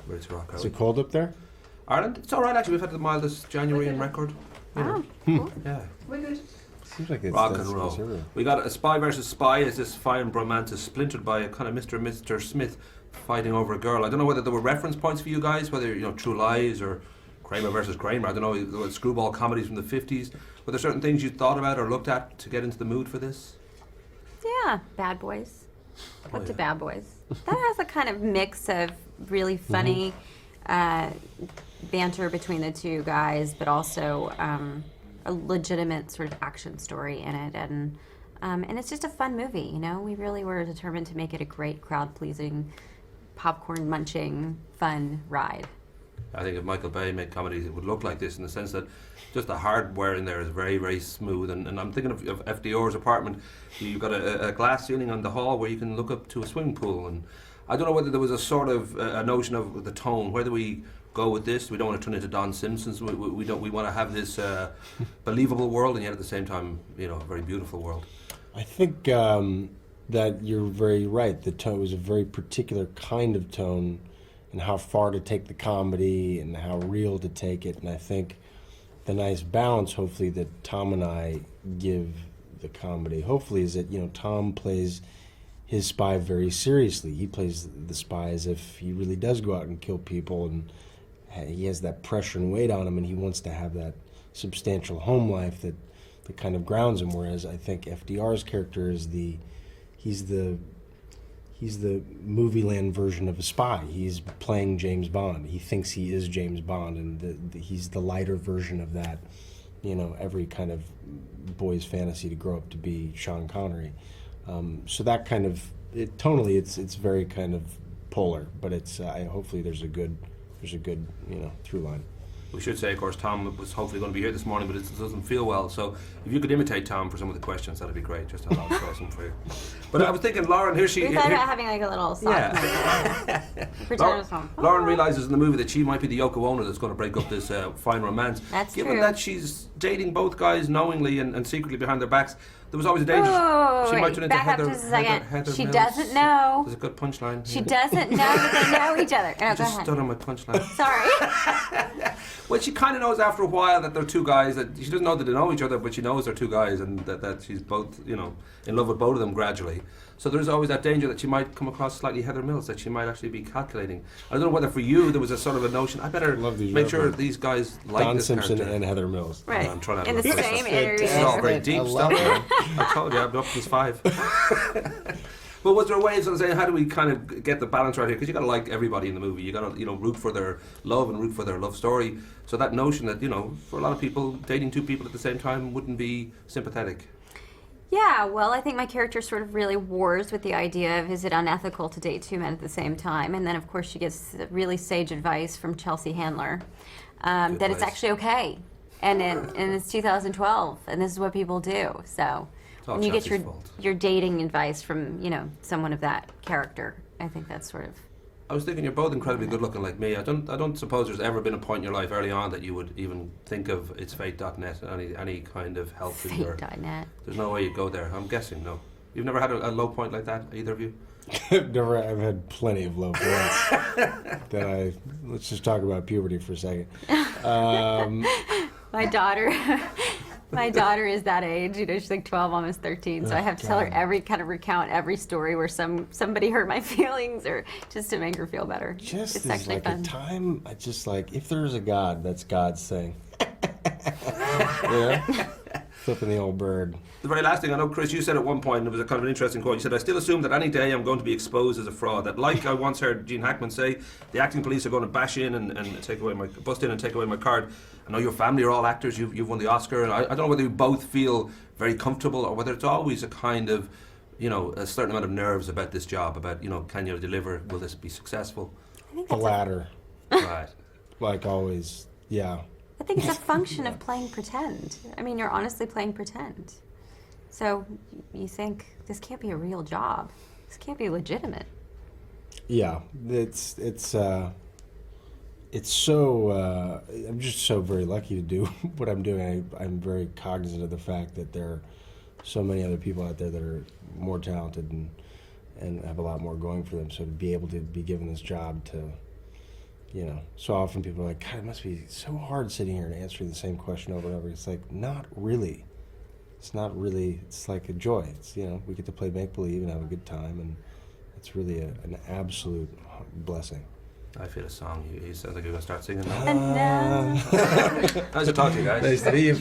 ready to rock out. Is it cold up there? Ireland? It's all right, actually. We've had the mildest January in record. Oh, cool. Yeah. We're good. Seems like it's Rock and that's roll. everywhere. We got a spy versus spy as this fine bromance is splintered by a kind of Mr. and Mr. Smith fighting over a girl. I don't know whether there were reference points for you guys, whether, True Lies or Kramer versus Kramer. I don't know, there were screwball comedies from the 50s. Were there certain things you thought about or looked at to get into the mood for this? Yeah, Bad Boys. Looked yeah. at Bad Boys. That has a kind of mix of really funny banter between the two guys, but also a legitimate sort of action story in it, and it's just a fun movie. We really were determined to make it a great, crowd-pleasing, popcorn-munching, fun ride. I think if Michael Bay made comedies, it would look like this in the sense that just the hardware in there is very, very smooth. And I'm thinking of FDR's apartment. You've got a glass ceiling on the hall where you can look up to a swimming pool. And I don't know whether there was a sort of a notion of the tone. Where do we go with this? We don't want to turn into Don Simpsons. We don't. We want to have this believable world, and yet at the same time, a very beautiful world. I think that you're very right. The tone was a very particular kind of tone, and how far to take the comedy and how real to take it. And I think the nice balance, hopefully, that Tom and I give the comedy, hopefully, is that, Tom plays his spy very seriously. He plays the spy as if he really does go out and kill people, and he has that pressure and weight on him, and he wants to have that substantial home life that kind of grounds him. Whereas I think FDR's character is he's the movie land version of a spy. He's playing James Bond. He thinks he is James Bond, and he's the lighter version of that. Every kind of boy's fantasy to grow up to be Sean Connery. So that kind of tonally, it's very kind of polar, but it's hopefully there's a good through line. We should say, of course, Tom was hopefully going to be here this morning, but it doesn't feel well. So if you could imitate Tom for some of the questions, that'd be great. Just I'll throw some for you. But I was thinking, Lauren, here she... We thought about having like a little soft Pretend it was home. Lauren realises in the movie that she might be the Yoko Ono that's going to break up this fine romance. That's Given true. that she's dating both guys knowingly and secretly behind their backs, there was always a danger she might turn into back Heather. up just a second. Heather She Mills. doesn't know. There's a good punchline. She doesn't know that they know each other. I Go just ahead. stood on my punchline. Sorry. Well, she kind of knows after a while that they're two guys. That she doesn't know that they know each other, but she knows they're two guys, and that she's both, in love with both of them gradually. So there's always that danger that she might come across slightly Heather Mills, that she might actually be calculating. I don't know whether for you there was a sort of a notion. I better make sure these guys like Don this Simpson character. and Heather Mills. Right. I'm trying to In the look same this. interview. This is all very deep I love stuff. I told you, I'm up to 5. But was there a way of sort of saying, how do we kind of get the balance right here? Because you got to like everybody in the movie. You got to, root for their love and root for their love story. So that notion that, for a lot of people, dating two people at the same time wouldn't be sympathetic. Yeah, well, I think my character sort of really wars with the idea of, is it unethical to date two men at the same time? And then, of course, she gets really sage advice from Chelsea Handler that it's actually okay. And it's 2012, and this is what people do. So when you get your dating advice from, someone of that character, I think that's sort of... I was thinking you're both incredibly good looking like me. I don't suppose there's ever been a point in your life early on that you would even think of itsfate.net, any kind of help. Fate.net. There's no way you'd go there. I'm guessing, no. You've never had a low point like that, either of you? I've had plenty of low points. Let's just talk about puberty for a second. My daughter is that age. She's like 12, almost 13. So I have to tell her recount every story where somebody hurt my feelings, or just to make her feel better. It's actually like fun. a time. I just like, if there's a God, that's God's thing. Flipping the old bird. The very last thing, I know, Chris, you said at one point, and it was a kind of an interesting quote, you said, I still assume that any day I'm going to be exposed as a fraud. That, like I once heard Gene Hackman say, the acting police are going to bust in and take away my card. I know your family are all actors, you've won the Oscar, and I don't know whether you both feel very comfortable or whether it's always a kind of, a certain amount of nerves about this job, about, can you deliver, will this be successful? I think The that's latter. Right. Like always, yeah. I think it's a function of playing pretend. I mean, you're honestly playing pretend. So you think, this can't be a real job. This can't be legitimate. Yeah, it's so, I'm just so very lucky to do what I'm doing. I'm very cognizant of the fact that there are so many other people out there that are more talented and have a lot more going for them. So to be able to be given this job to You know, so often people are like, God, it must be so hard sitting here and answering the same question over and over. It's like, not really. It's not really. It's like a joy. It's, you know, we get to play make-believe and have a good time, and it's really an absolute blessing. I feel a song. You sound like you're going to start singing now. And Nice to talk to you guys. Nice to meet you.